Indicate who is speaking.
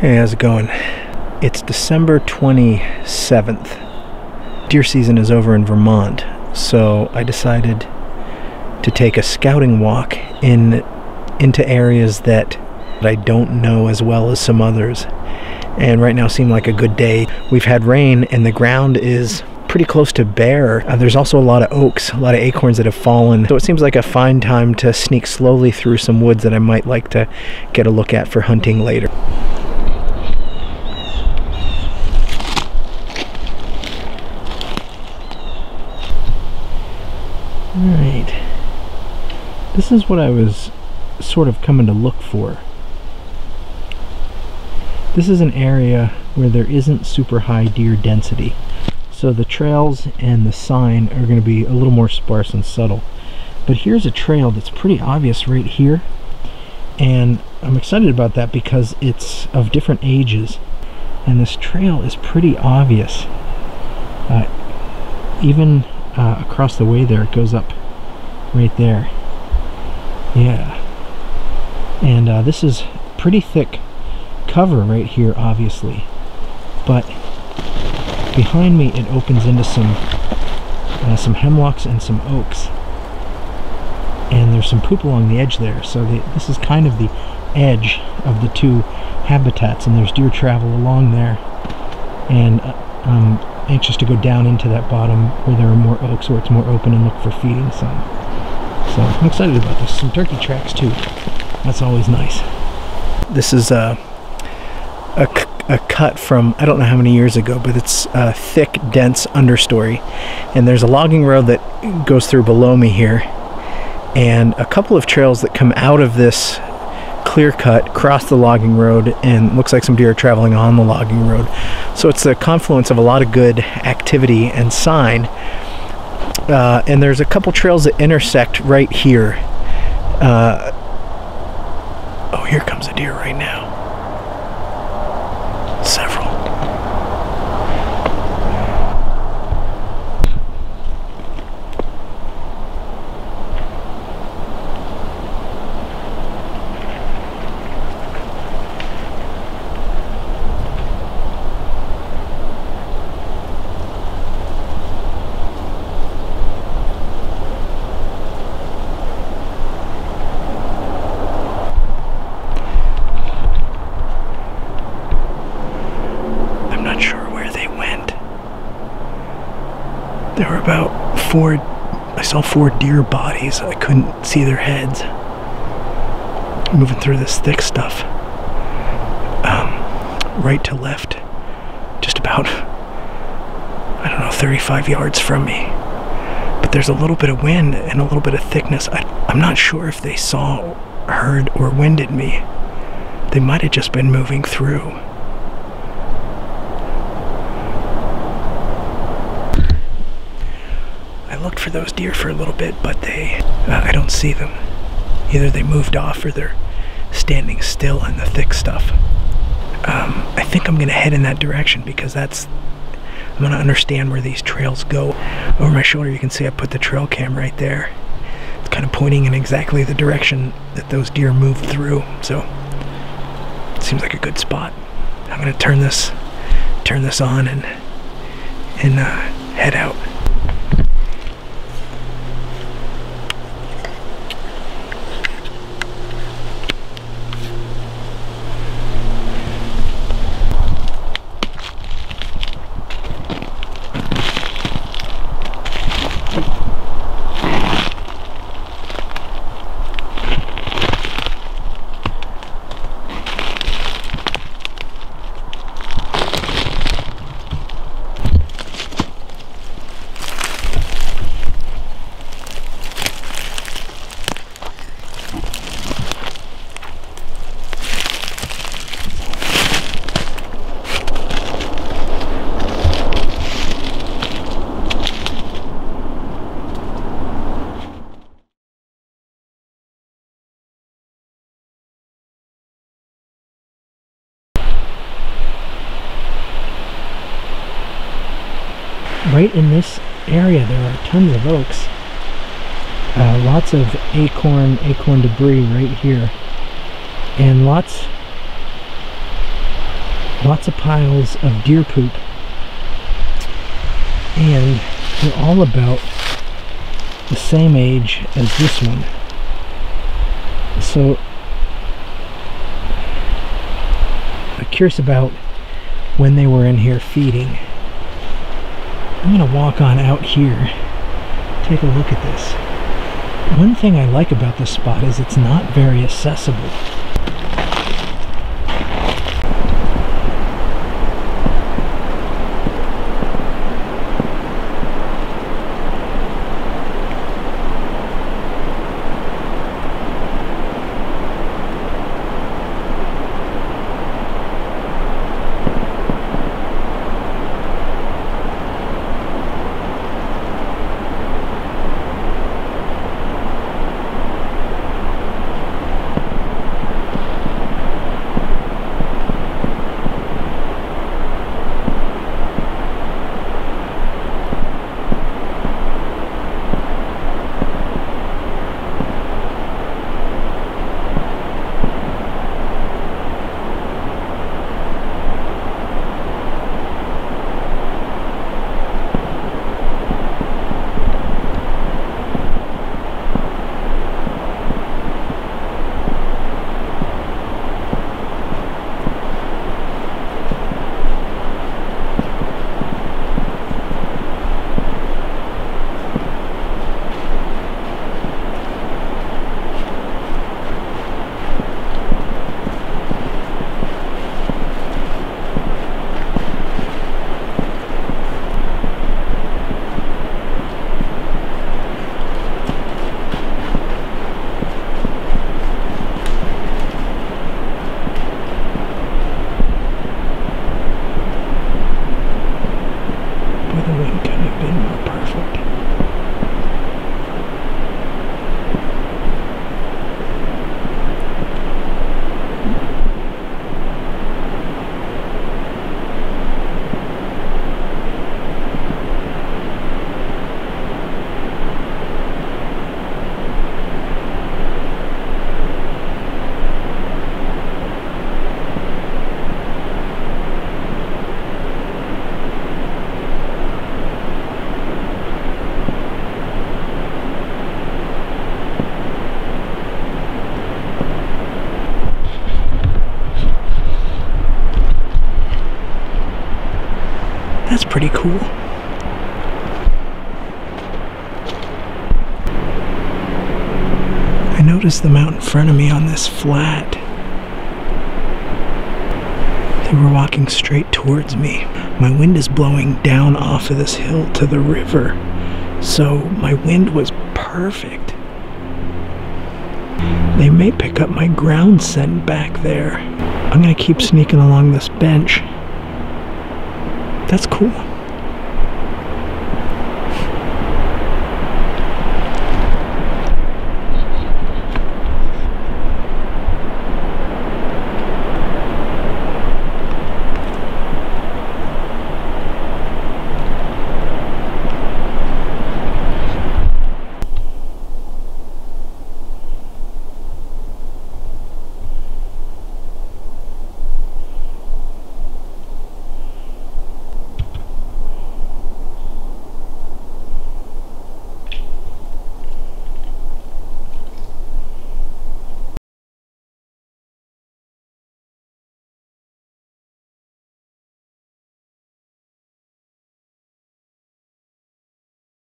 Speaker 1: Hey, how's it going? It's December 27th. Deer season is over in Vermont, so I decided to take a scouting walk into areas that I don't know as well as some others. And right now seemed like a good day. We've had rain and the ground is pretty close to bare. There's also a lot of oaks, a lot of acorns that have fallen. So it seems like a fine time to sneak slowly through some woods that I might like to get a look at for hunting later. Alright, this is what I was sort of coming to look for. This is an area where there isn't super high deer density, so the trails and the sign are going to be a little more sparse and subtle. But here's a trail that's pretty obvious right here, and I'm excited about that because it's of different ages, and this trail is pretty obvious. Even across the way there, it goes up right there. Yeah, and this is pretty thick cover right here, obviously, but behind me it opens into some hemlocks and some oaks, and there's some poop along the edge there, so this is kind of the edge of the two habitats, and there's deer travel along there, and I'm anxious to go down into that bottom where there are more oaks, where it's more open, and look for feeding some. So I'm excited about this. Some turkey tracks too, that's always nice. This is a cut from I don't know how many years ago, but it's a thick, dense understory, and there's a logging road that goes through below me here, and a couple of trails that come out of this clear cut cross the logging road, and looks like some deer are traveling on the logging road. So it's a confluence of a lot of good activity and sign, and there's a couple trails that intersect right here. Oh, here comes a deer right now. Several. There were about I saw four deer bodies. I couldn't see their heads. Moving through this thick stuff. Right to left. Just about, I don't know, 35 yards from me. But there's a little bit of wind and a little bit of thickness. I'm not sure if they saw, heard, or winded me. They might have just been moving through. I looked for those deer for a little bit, but I don't see them. Either they moved off or they're standing still in the thick stuff. I think I'm gonna head in that direction because I'm gonna understand where these trails go. Over my shoulder you can see I put the trail cam right there. It's kind of pointing in exactly the direction that those deer moved through, so it seems like a good spot. I'm gonna turn this on and head out. Right in this area there are tons of oaks. Lots of acorn debris right here, and lots Lots of piles of deer poop. And they're all about the same age as this one. So I'm curious about when they were in here feeding. I'm going to walk on out here, take a look at this. One thing I like about this spot is it's not very accessible. That's pretty cool. I noticed them out in front of me on this flat. They were walking straight towards me. My wind is blowing down off of this hill to the river, so my wind was perfect. They may pick up my ground scent back there. I'm gonna keep sneaking along this bench. That's cool.